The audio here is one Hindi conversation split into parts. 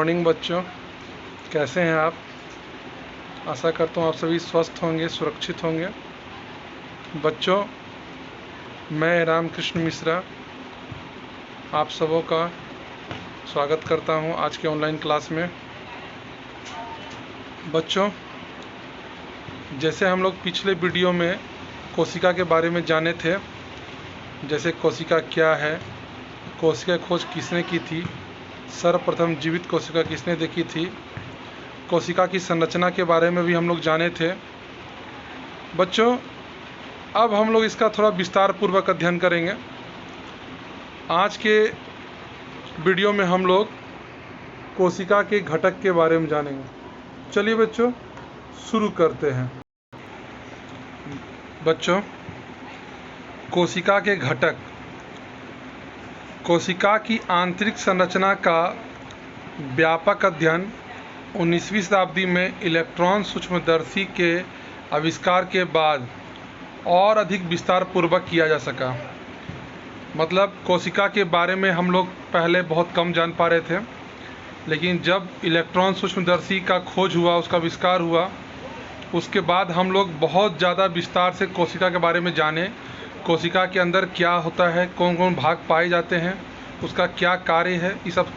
मॉर्निंग बच्चों, कैसे हैं आप। आशा करता हूँ आप सभी स्वस्थ होंगे, सुरक्षित होंगे। बच्चों, मैं रामकृष्ण मिश्रा आप सबों का स्वागत करता हूँ आज के ऑनलाइन क्लास में। बच्चों, जैसे हम लोग पिछले वीडियो में कोशिका के बारे में जाने थे, जैसे कोशिका क्या है, कोशिका खोज किसने की थी, सर्वप्रथम जीवित कोशिका किसने देखी थी, कोशिका की संरचना के बारे में भी हम लोग जाने थे। बच्चों, अब हम लोग इसका थोड़ा विस्तार पूर्वक अध्ययन करेंगे। आज के वीडियो में हम लोग कोशिका के घटक के बारे में जानेंगे। चलिए बच्चों, शुरू करते हैं। बच्चों, कोशिका के घटक। कोशिका की आंतरिक संरचना का व्यापक अध्ययन 19वीं शताब्दी में इलेक्ट्रॉन सूक्ष्मदर्शी के आविष्कार के बाद और अधिक विस्तार पूर्वक किया जा सका। मतलब कोशिका के बारे में हम लोग पहले बहुत कम जान पा रहे थे, लेकिन जब इलेक्ट्रॉन सूक्ष्मदर्शी का खोज हुआ, उसका आविष्कार हुआ, उसके बाद हम लोग बहुत ज़्यादा विस्तार से कोशिका के बारे में जाने। कोशिका के अंदर क्या होता है, कौन कौन भाग पाए जाते हैं, उसका क्या कार्य है, ये सब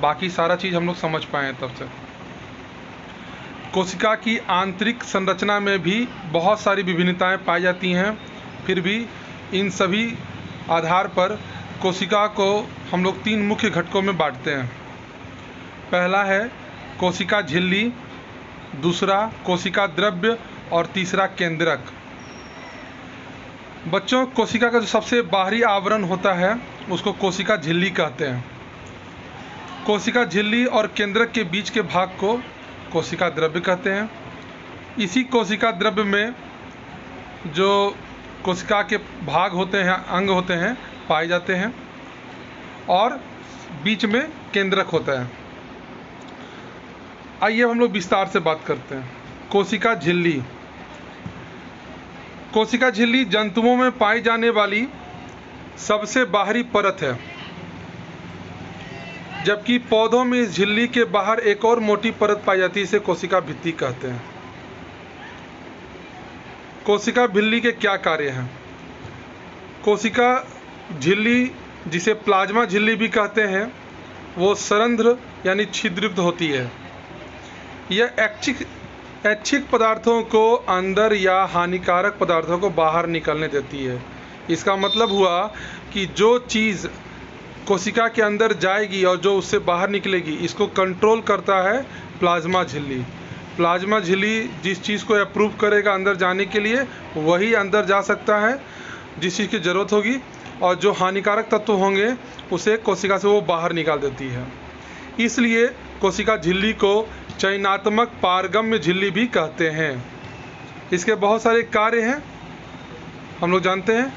बाकी सारा चीज़ हम लोग समझ पाए तब से। कोशिका की आंतरिक संरचना में भी बहुत सारी विभिन्नताएं पाई जाती हैं, फिर भी इन सभी आधार पर कोशिका को हम लोग 3 मुख्य घटकों में बांटते हैं। पहला है कोशिका झिल्ली, दूसरा कोशिका द्रव्य और तीसरा केंद्रक। बच्चों, कोशिका का जो सबसे बाहरी आवरण होता है उसको कोशिका झिल्ली कहते हैं। कोशिका झिल्ली और केंद्रक के बीच के भाग को कोशिका द्रव्य कहते हैं। इसी कोशिका द्रव्य में जो कोशिका के भाग होते हैं, अंग होते हैं, पाए जाते हैं और बीच में केंद्रक होता है। आइए हम लोग विस्तार से बात करते हैं। कोशिका झिल्ली। कोशिका झिल्ली जंतुओं में पाई जाने वाली सबसे बाहरी परत है, जबकि पौधों में इस झिल्ली के बाहर एक और मोटी परत पाई जाती है, इसे कोशिका भित्ति कहते हैं। कोशिका झिल्ली के क्या कार्य हैं? कोशिका झिल्ली, जिसे प्लाज्मा झिल्ली भी कहते हैं, वो सरंध्र यानी छिद्रयुक्त होती है। यह ऐच्छिक पदार्थों को अंदर या हानिकारक पदार्थों को बाहर निकलने देती है। इसका मतलब हुआ कि जो चीज़ कोशिका के अंदर जाएगी और जो उससे बाहर निकलेगी, इसको कंट्रोल करता है प्लाज्मा झिल्ली। प्लाज्मा झिल्ली जिस चीज़ को अप्रूव करेगा अंदर जाने के लिए, वही अंदर जा सकता है जिस चीज़ की ज़रूरत होगी, और जो हानिकारक तत्व होंगे उसे कोशिका से वो बाहर निकाल देती है। इसलिए कोशिका झिल्ली को चयनात्मक पारगम्य झिल्ली भी कहते हैं। इसके बहुत सारे कार्य हैं, हम लोग जानते हैं।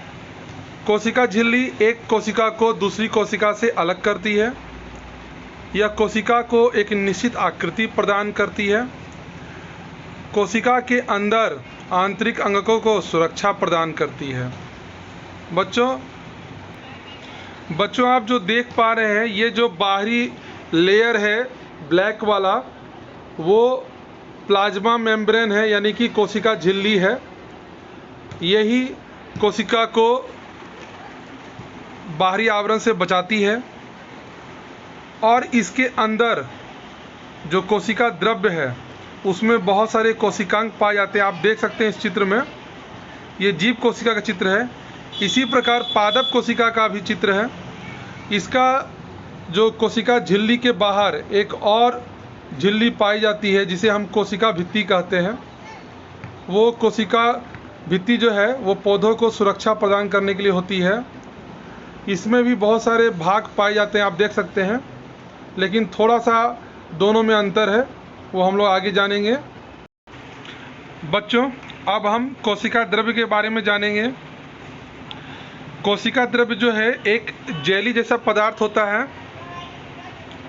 कोशिका झिल्ली एक कोशिका को दूसरी कोशिका से अलग करती है। यह कोशिका को एक निश्चित आकृति प्रदान करती है। कोशिका के अंदर आंतरिक अंगकों को सुरक्षा प्रदान करती है। बच्चों आप जो देख पा रहे हैं, ये जो बाहरी लेयर है ब्लैक वाला, वो प्लाज्मा मेम्ब्रेन है, यानी कि कोशिका झिल्ली है। यही कोशिका को बाहरी आवरण से बचाती है। और इसके अंदर जो कोशिका द्रव्य है उसमें बहुत सारे कोशिकांग पाए जाते हैं। आप देख सकते हैं इस चित्र में, ये जीव कोशिका का चित्र है। इसी प्रकार पादप कोशिका का भी चित्र है। इसका जो कोशिका झिल्ली के बाहर एक और झिल्ली पाई जाती है, जिसे हम कोशिका भित्ति कहते हैं। वो कोशिका भित्ति जो है वो पौधों को सुरक्षा प्रदान करने के लिए होती है। इसमें भी बहुत सारे भाग पाए जाते हैं, आप देख सकते हैं, लेकिन थोड़ा सा दोनों में अंतर है, वो हम लोग आगे जानेंगे। बच्चों, अब हम कोशिका द्रव्य के बारे में जानेंगे। कोशिका द्रव्य जो है एक जेली जैसा पदार्थ होता है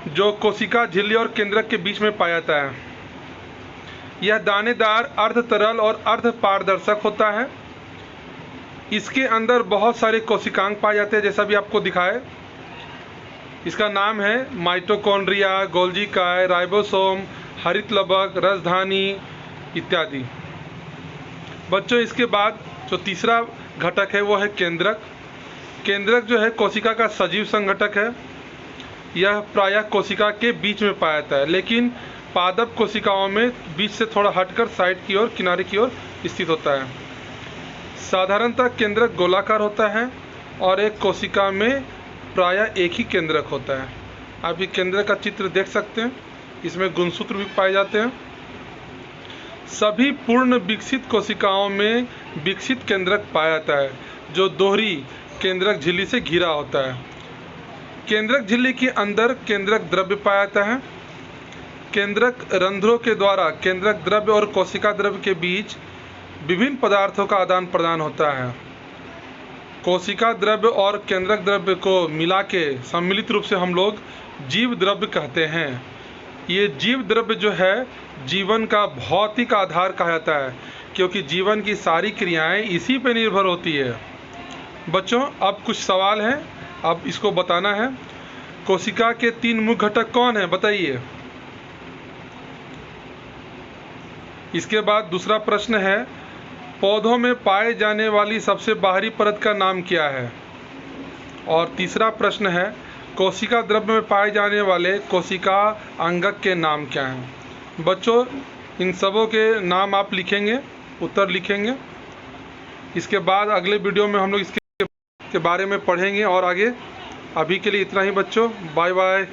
जो कोशिका झिल्ली और केंद्रक के बीच में पाया जाता है। यह दानेदार, अर्ध तरल और अर्ध पारदर्शक होता है। इसके अंदर बहुत सारे कोशिकांग पाए जाते हैं, जैसा भी आपको दिखाए। इसका नाम है माइटोकॉन्ड्रिया, गोल्जी काय, राइबोसोम, हरित लबक, राजधानी इत्यादि। बच्चों इसके बाद जो तीसरा घटक है वो है केंद्रक। केंद्रक जो है कोशिका का सजीव संघटक है। यह प्रायः कोशिका के बीच में पाया जाता है, लेकिन पादप कोशिकाओं में बीच से थोड़ा हटकर साइड की ओर, किनारे की ओर स्थित होता है। साधारणतः केंद्रक गोलाकार होता है और एक कोशिका में प्रायः एक ही केंद्रक होता है। आप ये केंद्रक का चित्र देख सकते हैं, इसमें गुणसूत्र भी पाए जाते हैं। सभी पूर्ण विकसित कोशिकाओं में विकसित केंद्रक पाया जाता है जो दोहरी केंद्रक झिल्ली से घिरा होता है। केंद्रक झिल्ली के अंदर केंद्रक द्रव्य पाया जाता है। केंद्रक रंध्रों के द्वारा केंद्रक द्रव्य और कोशिका द्रव्य के बीच विभिन्न पदार्थों का आदान प्रदान होता है। कोशिका द्रव्य और केंद्रक द्रव्य को मिला के सम्मिलित रूप से हम लोग जीव द्रव्य कहते हैं। ये जीव द्रव्य जो है जीवन का भौतिक आधार कहा जाता है, क्योंकि जीवन की सारी क्रियाएं इसी पर निर्भर होती है। बच्चों अब कुछ सवाल हैं, अब इसको बताना है। कोशिका के 3 मुख्य घटक कौन है, बताइए। इसके बाद दूसरा प्रश्न है, पौधों में पाए जाने वाली सबसे बाहरी परत का नाम क्या है। और तीसरा प्रश्न है, कोशिका द्रव्य में पाए जाने वाले कोशिका अंगक के नाम क्या हैं। बच्चों इन सबों के नाम आप लिखेंगे, उत्तर लिखेंगे। इसके बाद अगले वीडियो में हम लोग इसके बारे में पढ़ेंगे और आगे। अभी के लिए इतना ही बच्चों, बाय बाय।